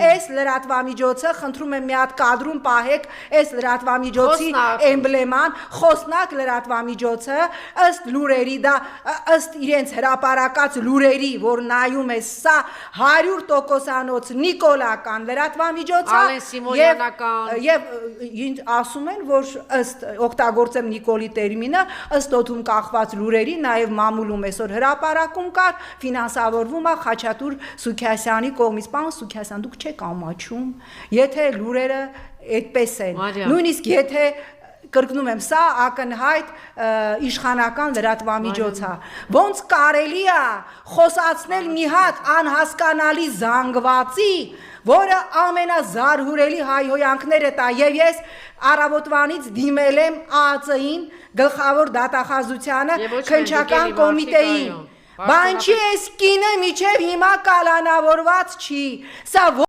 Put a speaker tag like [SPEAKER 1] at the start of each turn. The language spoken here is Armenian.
[SPEAKER 1] այս լրատվամիջոցը խնդրում եմ մի հատ կադրում պահեք այս լրատվամիջոցի էմբլեման խոսնակ լրատվամիջոցը ըստ լուրերի դա ըստ իրենց հրապարակած լուրերի որ նայում է սա 100%-անոց նիկոլական լրատվամիջոցը եւ ասում են որ ըստ օգտագործեմ Նիկոլի տերմինը ըստ օդում կախված լուրերի նաեւ մամուլում այսօր հրապարակում կար ֆինանսավորվում է Խաչատուր Սուքիասյանի կողմից պարոն Սուքիասյան դուք չեք ամաչում եթե լուրերը այդպես են նույնիսկ եթե կրկնում եմ սա ակնհայտ իշխանական լրատվամիջոց է ոնց կարելի է խոսացնել մի հատ անհասկանալի զանգվածի որը ամենազարհուրելի հայհոյանքները տա եւ ես առավոտվանից դիմել եմ ԱԱԾ-ին գլխավոր դատախազությանը քննչական կոմիտեին բան չի էս կինը միջև հիմա կալանավորված չի սա